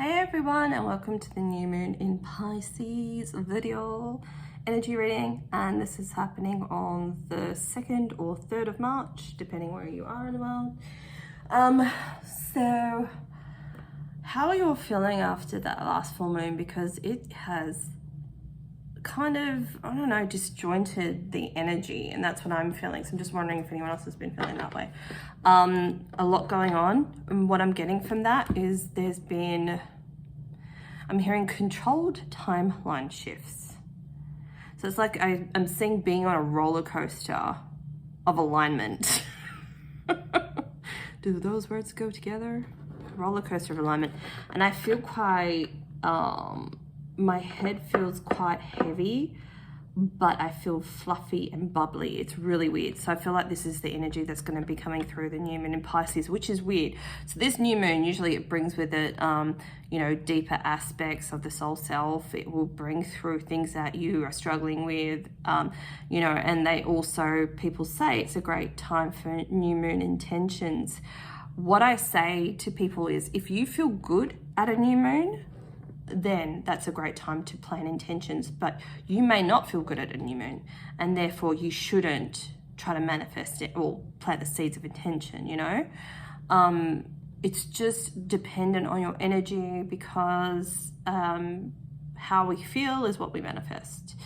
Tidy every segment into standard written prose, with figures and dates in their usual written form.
Hey everyone, and welcome to the new moon in Pisces video energy reading, and this is happening on the 2nd or 3rd of March depending where you are in the world. So how are you all feeling after that last full moon? Because it has kind of, I don't know, disjointed the energy, and that's what I'm feeling. So I'm just wondering if anyone else has been feeling that way. A lot going on, and what I'm getting from that is I'm hearing controlled timeline shifts. So it's like I'm seeing being on a roller coaster of alignment. Do those words go together? Roller coaster of alignment. And I feel quite, my head feels quite heavy, but I feel fluffy and bubbly. It's really weird. So I feel like this is the energy that's going to be coming through the new moon in Pisces, which is weird. So this new moon, usually it brings with it, deeper aspects of the soul self. It will bring through things that you are struggling with, and they also, people say it's a great time for new moon intentions. What I say to people is, if you feel good at a new moon, then that's a great time to plan intentions. But you may not feel good at a new moon, and therefore you shouldn't try to manifest it or plant the seeds of intention, It's just dependent on your energy, because how we feel is what we manifest.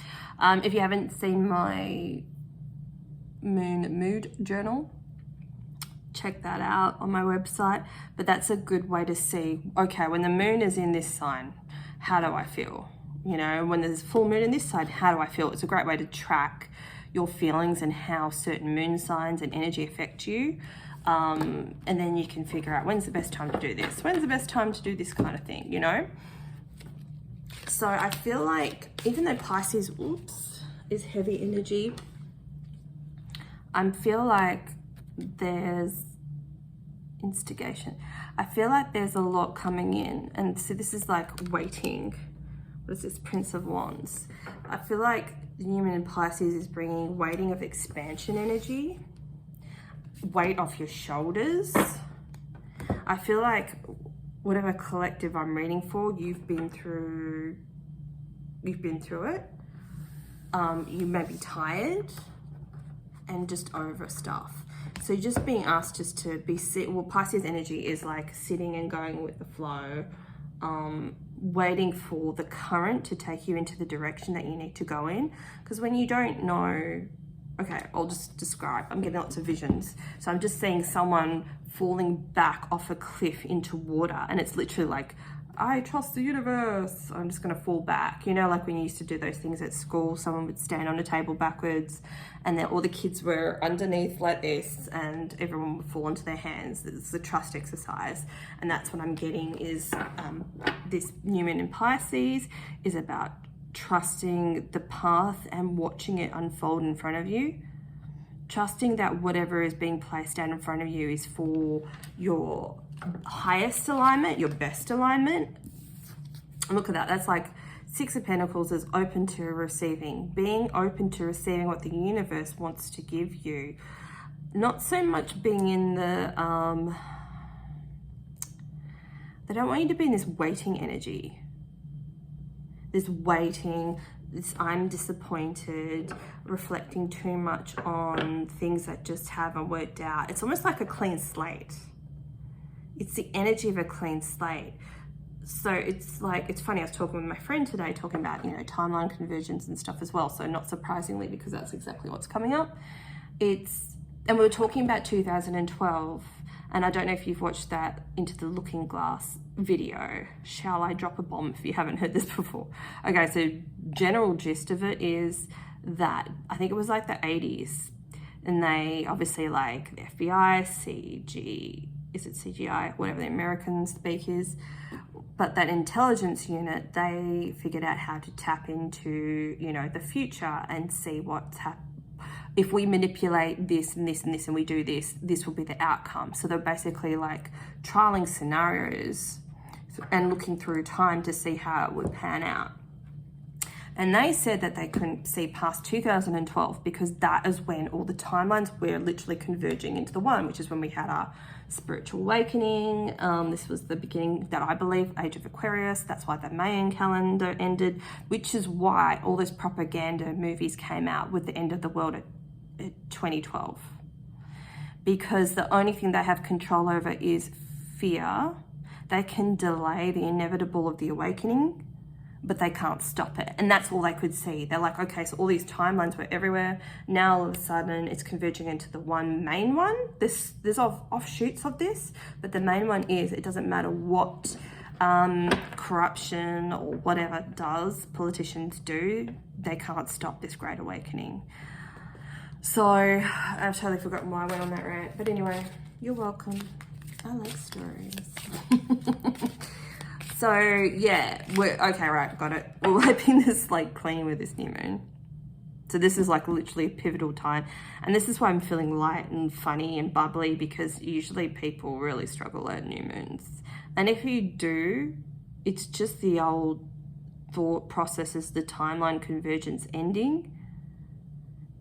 If you haven't seen my moon mood journal, check that out on my website. But that's a good way to see, okay, when the moon is in this sign, how do I feel? When there's full moon in this sign, how do I feel? It's a great way to track your feelings and how certain moon signs and energy affect you. And then you can figure out, when's the best time to do this? When's the best time to do this kind of thing, So I feel like, even though Pisces, is heavy energy, I feel like there's instigation. I feel like there's a lot coming in, and so this is like waiting. What is this? Prince of Wands. I feel like the new moon in Pisces is bringing waiting of expansion energy, weight off your shoulders. I feel like whatever collective I'm reading for, you've been through it. You may be tired and just over stuff. So you're just being asked just to be Pisces energy is like sitting and going with the flow, waiting for the current to take you into the direction that you need to go in. Because when you don't know, okay, I'll just describe. I'm getting lots of visions. So I'm just seeing someone falling back off a cliff into water, and it's literally like, I trust the universe, I'm just going to fall back. Like when you used to do those things at school, someone would stand on a table backwards, and then all the kids were underneath like this, and everyone would fall onto their hands. It's the trust exercise, and that's what I'm getting is this new moon in Pisces is about trusting the path and watching it unfold in front of you. Trusting that whatever is being placed out in front of you is for your highest alignment, your best alignment. And look at that. That's like 6 of Pentacles is open to receiving, being open to receiving what the universe wants to give you. Not so much being in the, they don't want you to be in this waiting energy. This waiting, this I'm disappointed, reflecting too much on things that just haven't worked out. It's almost like a clean slate. It's the energy of a clean slate. So it's like, it's funny, I was talking with my friend today, talking about, timeline conversions and stuff as well. So not surprisingly, because that's exactly what's coming up. And we were talking about 2012, and I don't know if you've watched that Into the Looking Glass video. Shall I drop a bomb if you haven't heard this before? Okay, so general gist of it is that, I think it was like the 80s, and they obviously like the FBI, CGI, whatever the American speak is, but that intelligence unit, they figured out how to tap into, the future and see what's happening. If we manipulate this and this and this and we do this, this will be the outcome. So they're basically like trialing scenarios and looking through time to see how it would pan out. And they said that they couldn't see past 2012 because that is when all the timelines were literally converging into the one, which is when we had our spiritual awakening. This was the beginning, that I believe, age of Aquarius. That's why the Mayan calendar ended, which is why all those propaganda movies came out with the end of the world at 2012. Because the only thing they have control over is fear. They can delay the inevitable of the awakening, but they can't stop it. And that's all they could see. They're like, okay, so all these timelines were everywhere. Now all of a sudden it's converging into the one main one. There's offshoots of this, but the main one is, it doesn't matter what corruption or whatever politicians do, they can't stop this great awakening. So I've totally forgotten why I went on that rant. But anyway, you're welcome. I like stories. So yeah, okay, right, got it. We're wiping this slate clean with this new moon. So this is like literally a pivotal time. And this is why I'm feeling light and funny and bubbly, because usually people really struggle at new moons. And if you do, it's just the old thought processes, the timeline convergence ending.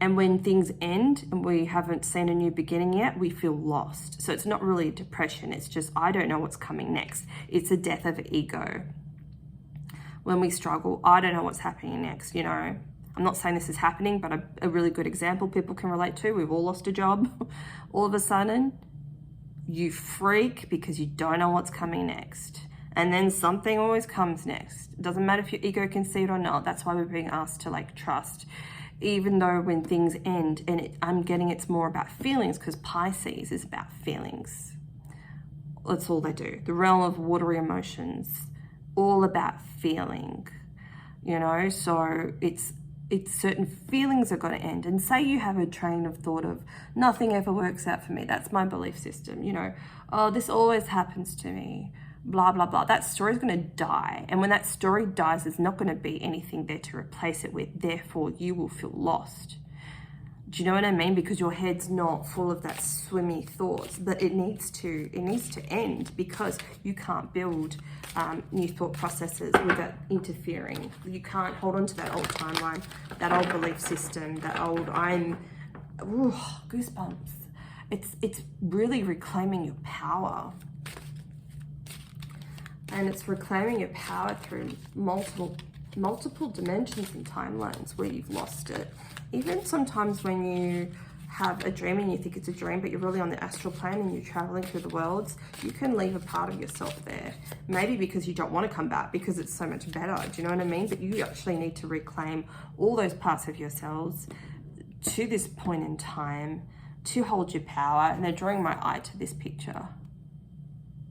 And when things end and we haven't seen a new beginning yet, we feel lost. So it's not really depression. It's just, I don't know what's coming next. It's a death of ego. When we struggle, I don't know what's happening next, you know. I'm not saying this is happening, but a really good example people can relate to. We've all lost a job. All of a sudden, you freak because you don't know what's coming next. And then something always comes next. It doesn't matter if your ego can see it or not. That's why we're being asked to like trust. Even though when things end, and I'm getting it's more about feelings, because Pisces is about feelings. That's all they do. The realm of watery emotions, all about feeling, you know. So it's certain feelings are going to end. And say you have a train of thought of nothing ever works out for me. That's my belief system, you know. Oh, this always happens to me. Blah, blah, blah. That story is going to die. And when that story dies, there's not going to be anything there to replace it with. Therefore, you will feel lost. Do you know what I mean? Because your head's not full of that swimmy thoughts, but it needs to end, because you can't build new thought processes without interfering. You can't hold on to that old timeline, that old belief system, that old goosebumps. It's really reclaiming your power. And it's reclaiming your power through multiple dimensions and timelines where you've lost it. Even sometimes when you have a dream and you think it's a dream, but you're really on the astral plane and you're traveling through the worlds, you can leave a part of yourself there. Maybe because you don't want to come back because it's so much better. Do you know what I mean? But you actually need to reclaim all those parts of yourselves to this point in time to hold your power. And they're drawing my eye to this picture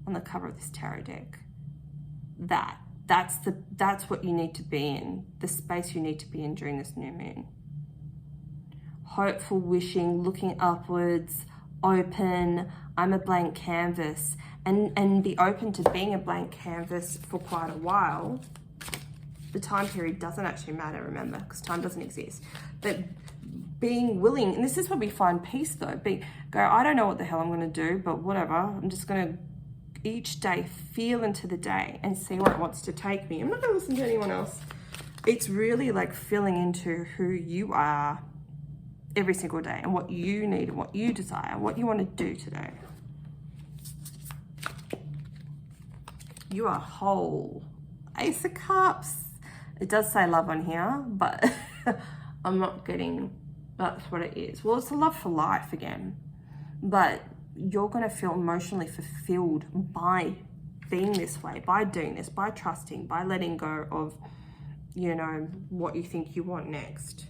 on the cover of this tarot deck. That's what you need to be in, the space you need to be in during this new moon. Hopeful, wishing, looking upwards, open. I'm a blank canvas, and be open to being a blank canvas for quite a while. The time period doesn't actually matter, remember, because time doesn't exist. But being willing, and this is where we find peace though. I don't know what the hell I'm going to do, but whatever. I'm just going to each day feel into the day and see where it wants to take me. I'm not going to listen to anyone else. It's really like feeling into who you are every single day and what you need and what you desire, what you want to do today. You are whole. Ace of Cups. It does say love on here, but I'm not getting that's what it is. Well, it's a love for life again, but you're going to feel emotionally fulfilled by being this way, by doing this, by trusting, by letting go of, you know, what you think you want next,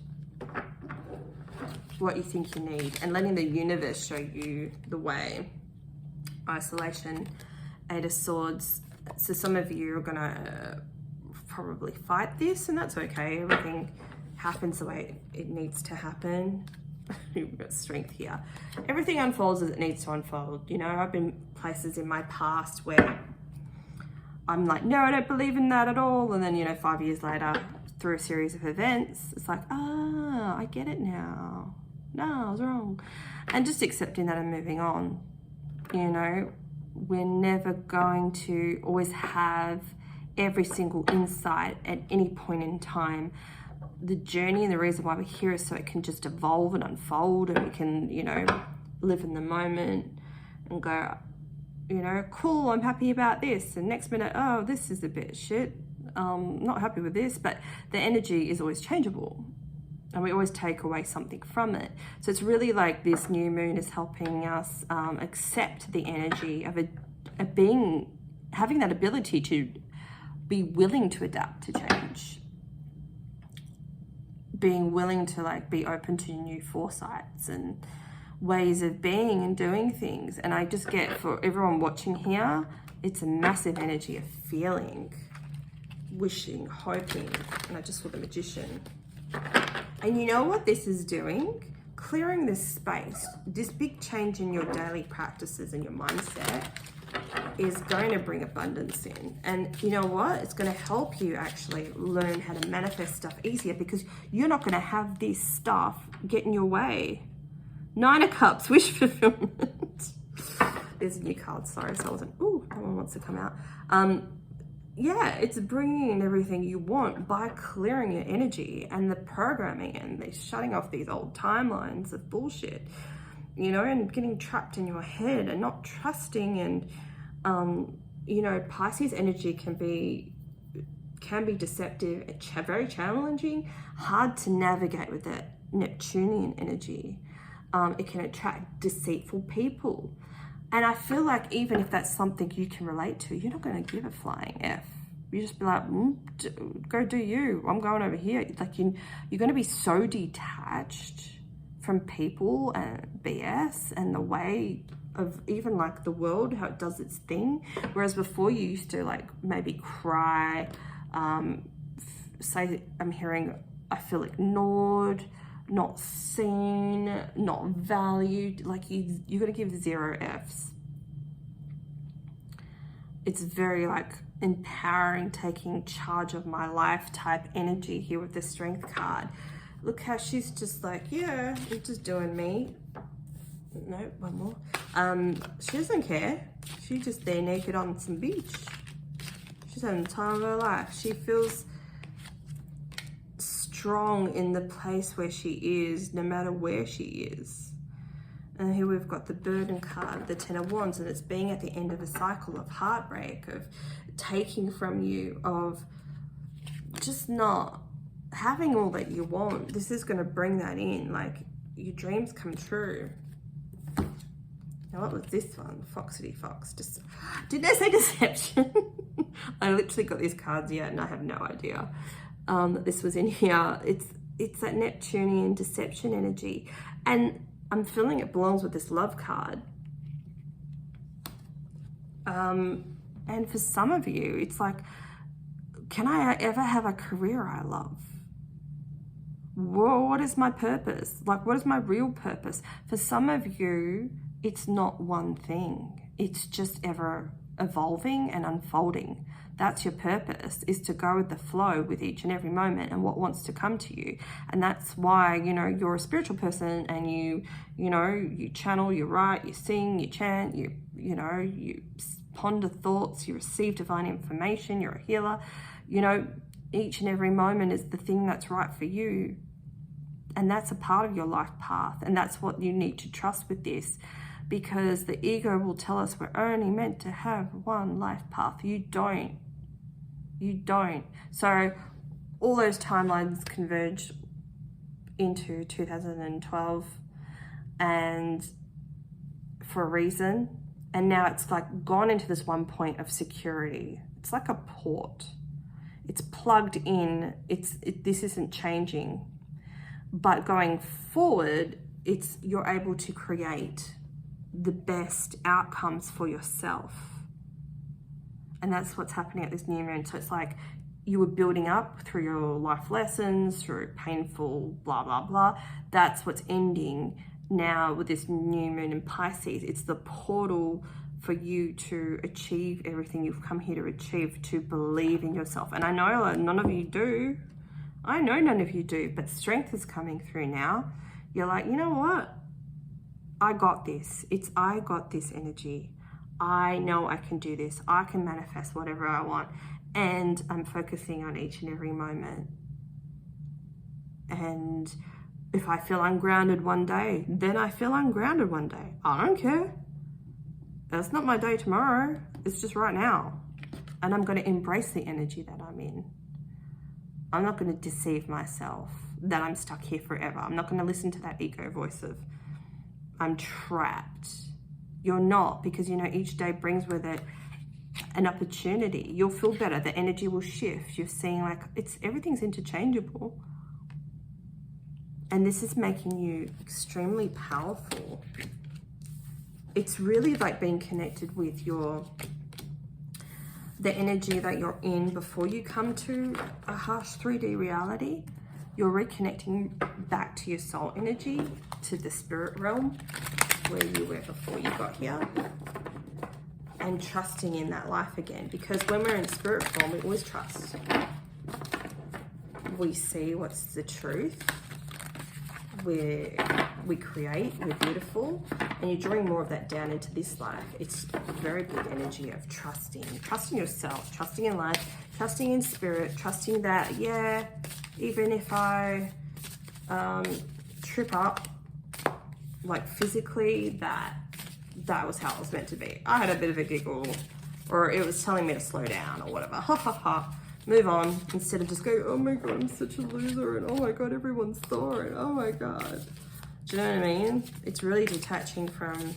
what you think you need, and letting the universe show you the way. Isolation, Eight of Swords. So some of you are going to probably fight this, and that's okay. Everything happens the way it needs to happen. We've got strength here. Everything unfolds as it needs to unfold. You know, I've been places in my past where I'm like, no, I don't believe in that at all. And then, you know, 5 years later, through a series of events, it's like, I get it now. No, I was wrong. And just accepting that and moving on. You know, we're never going to always have every single insight at any point in time. The journey and the reason why we're here is so it can just evolve and unfold, and we can, you know, live in the moment and go, you know, cool, I'm happy about this. And next minute, oh, this is a bit shit. Not happy with this. But the energy is always changeable, and we always take away something from it. So it's really like this new moon is helping us accept the energy of having that ability to be willing to adapt to change, being willing to like be open to new foresights and ways of being and doing things. And I just get, for everyone watching here, it's a massive energy of feeling, wishing, hoping, and I just saw the Magician. And you know what this is doing? Clearing this space, this big change in your daily practices and your mindset is going to bring abundance in. And you know what? It's going to help you actually learn how to manifest stuff easier, because you're not going to have this stuff get in your way. 9 of Cups, wish fulfillment. There's a new card, sorry, so I wasn't, ooh, no one wants to come out. Yeah, it's bringing in everything you want by clearing your energy and the programming and the shutting off these old timelines of bullshit, you know, and getting trapped in your head and not trusting. And you know, Pisces energy can be deceptive, very challenging, hard to navigate with that Neptunian energy. It can attract deceitful people. And I feel like even if that's something you can relate to, you're not going to give a flying F. You just be like, go do you. I'm going over here. Like you're going to be so detached from people and BS and the way of even like the world, how it does its thing. Whereas before you used to like maybe cry, say I feel ignored, not seen, not valued. Like you're gonna give 0 Fs. It's very like empowering, taking charge of my life type energy here with the Strength card. Look how she's just like, yeah, I'm just doing me. No, one more. She doesn't care. She's just there naked on some beach. She's having the time of her life. She feels strong in the place where she is, no matter where she is. And here we've got the Burden card, the 10 of Wands, and it's being at the end of a cycle of heartbreak, of taking from you, of just not having all that you want. This is going to bring that in, like your dreams come true. Now what was this one? Foxity Fox. Didn't I say deception? I literally got these cards yet and I have no idea that this was in here. It's that Neptunian deception energy. And I'm feeling it belongs with this Love card. And for some of you, it's like, can I ever have a career I love? Whoa, what is my purpose? Like, what is my real purpose? For some of you, it's not one thing. It's just ever evolving and unfolding. That's your purpose, is to go with the flow with each and every moment and what wants to come to you. And that's why, you know, you're a spiritual person and you channel, you write, you sing, you chant, you ponder thoughts, you receive divine information, you're a healer. You know, each and every moment is the thing that's right for you. And that's a part of your life path. And that's what you need to trust with this, because the ego will tell us we're only meant to have one life path. You don't. You don't. So all those timelines converged into 2012 and for a reason. And now it's like gone into this one point of security. It's like a port. It's plugged in. This isn't changing. But going forward, you're able to create the best outcomes for yourself. And that's what's happening at this new moon. So it's like you were building up through your life lessons, through painful blah, blah, blah. That's what's ending now with this new moon in Pisces. It's the portal for you to achieve everything you've come here to achieve, to believe in yourself. And I know none of you do. I know none of you do, but strength is coming through now. You're like, you know what? I got this. I got this energy. I know I can do this. I can manifest whatever I want. And I'm focusing on each and every moment. And if I feel ungrounded one day, then I feel ungrounded one day. I don't care. That's not my day tomorrow. It's just right now. And I'm going to embrace the energy that I'm in. I'm not going to deceive myself that I'm stuck here forever. I'm not going to listen to that ego voice of, I'm trapped. You're not, because you know each day brings with it an opportunity. You'll feel better. The energy will shift. You're seeing like everything's interchangeable. And this is making you extremely powerful. It's really like being connected with the energy that you're in before you come to a harsh 3D reality. You're reconnecting back to your soul energy, to the spirit realm where you were before you got here, and trusting in that life again. Because when we're in spirit form, we always trust. We see what's the truth. We create, we're beautiful, and you're drawing more of that down into this life. It's a very big energy of trusting yourself, trusting in life, trusting in spirit, trusting that, yeah, even if I trip up, like physically, that was how it was meant to be. I had a bit of a giggle, or it was telling me to slow down or whatever. Ha ha ha. Move on, instead of just going, oh my god, I'm such a loser, and oh my god, everyone's sore, and oh my god. Do you know what I mean? It's really detaching from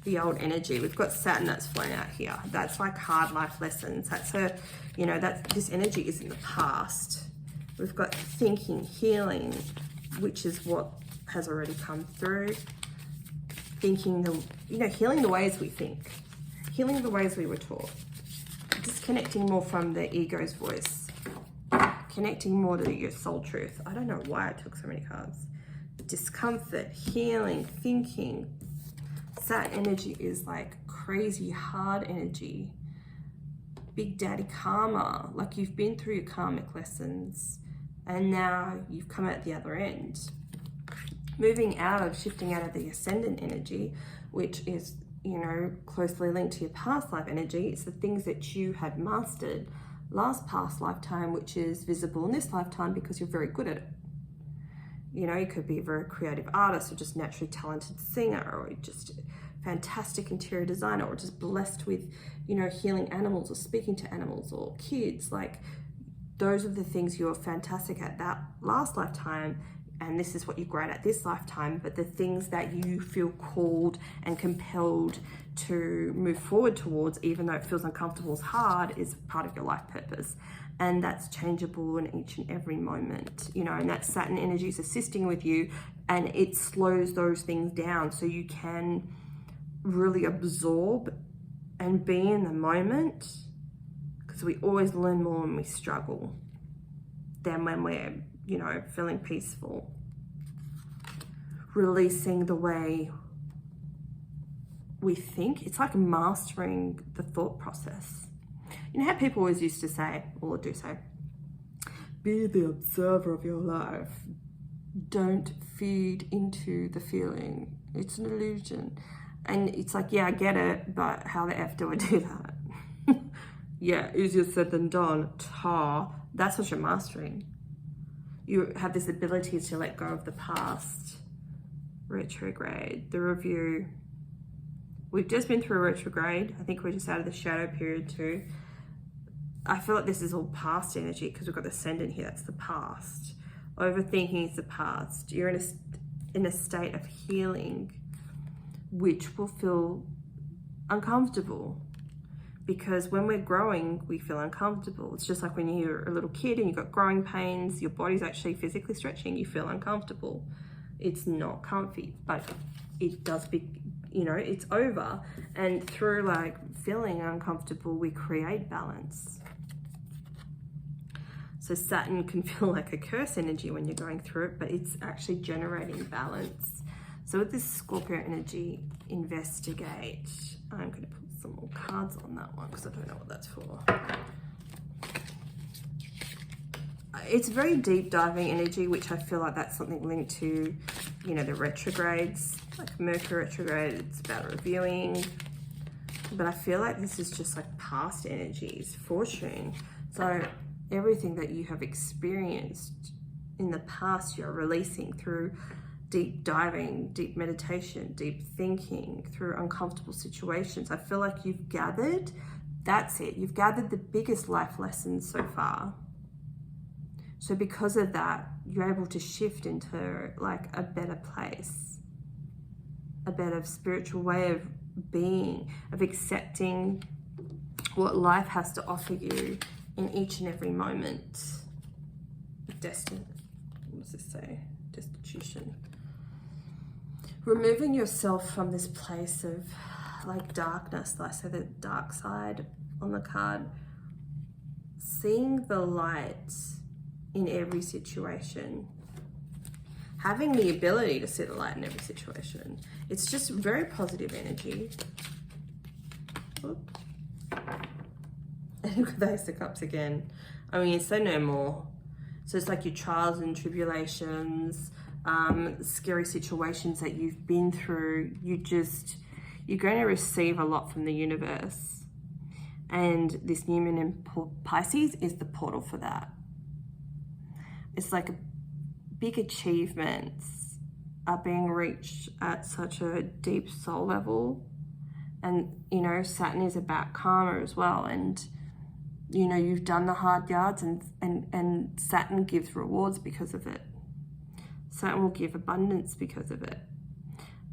the old energy. We've got Saturn that's flown out here. That's like hard life lessons. That's this energy is in the past. We've got thinking, healing, which is what has already come through. Thinking, healing the ways we think. Healing the ways we were taught. Disconnecting more from the ego's voice, connecting more to your soul truth. I don't know why I took so many cards. Discomfort, healing, thinking. That energy is like crazy hard energy. Big Daddy karma, like you've been through your karmic lessons and now you've come out the other end. Shifting out of the ascendant energy, which is closely linked to your past life energy. It's the things that you had mastered last past lifetime, which is visible in this lifetime because you're very good at it. You could be a very creative artist or just naturally talented singer or just fantastic interior designer or just blessed with, healing animals or speaking to animals or kids. Like those are the things you're fantastic at that last lifetime. And this is what you're great at this lifetime, but the things that you feel called and compelled to move forward towards, even though it feels uncomfortable, is hard, is part of your life purpose. And that's changeable in each and every moment, and that Saturn energy is assisting with you, and it slows those things down so you can really absorb and be in the moment, because we always learn more when we struggle than when we're feeling peaceful. Releasing the way we think. It's like mastering the thought process. How people always used to say, or do say, be the observer of your life. Don't feed into the feeling. It's an illusion. And it's like, yeah, I get it, but how the F do I do that? Yeah, easier said than done. That's what you're mastering. You have this ability to let go of the past. Retrograde, the review. We've just been through a retrograde. I think we're just out of the shadow period too. I feel like this is all past energy because we've got the ascendant here. That's the past. Overthinking is the past. You're in a state of healing, which will feel uncomfortable. Because when we're growing, we feel uncomfortable. It's just like when you're a little kid and you've got growing pains, your body's actually physically stretching, you feel uncomfortable. It's not comfy, but it does be, it's over. And through like feeling uncomfortable, we create balance. So Saturn can feel like a curse energy when you're going through it, but it's actually generating balance. So with this Scorpio energy, investigate. I'm going to put some more cards on that one because I don't know what that's for. It's very deep diving energy, which I feel like that's something linked to, the retrogrades, like Mercury retrograde. It's about reviewing, but I feel like this is just like past energies, fortune. So everything that you have experienced in the past, you're releasing through deep diving, deep meditation, deep thinking, through uncomfortable situations. I feel like you've gathered, that's it. You've gathered the biggest life lessons so far. So because of that, you're able to shift into like a better place, a better spiritual way of being, of accepting what life has to offer you in each and every moment. What does this say? Destitution. Removing yourself from this place of like darkness, like so the dark side on the card. Seeing the light in every situation. Having the ability to see the light in every situation. It's just very positive energy. Oop. And look at the Ace of Cups again. I mean, say no more. So it's like your trials and tribulations, scary situations that you've been through. You're going to receive a lot from the universe. And this new moon in Pisces is the portal for that. It's like big achievements are being reached at such a deep soul level. And, you know, Saturn is about karma as well. And, you know, you've done the hard yards and Saturn gives rewards because of it. Saturn will give abundance because of it.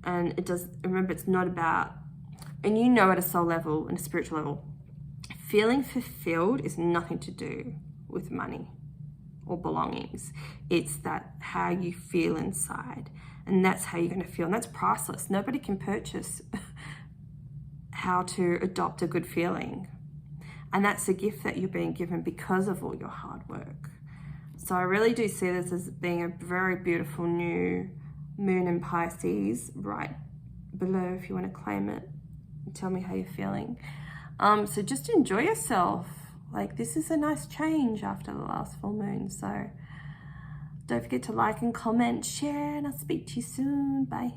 And it does, remember, it's not about, and you know at a soul level and a spiritual level, feeling fulfilled is nothing to do with money or belongings. It's that how you feel inside, and that's how you're going to feel, and that's priceless. Nobody can purchase how to adopt a good feeling, and that's a gift that you're being given because of all your hard work. So I really do see this as being a very beautiful new moon in Pisces, right below if you want to claim it. Tell me how you're feeling. So just enjoy yourself. Like, this is a nice change after the last full moon. So don't forget to like and comment, share, and I'll speak to you soon. Bye.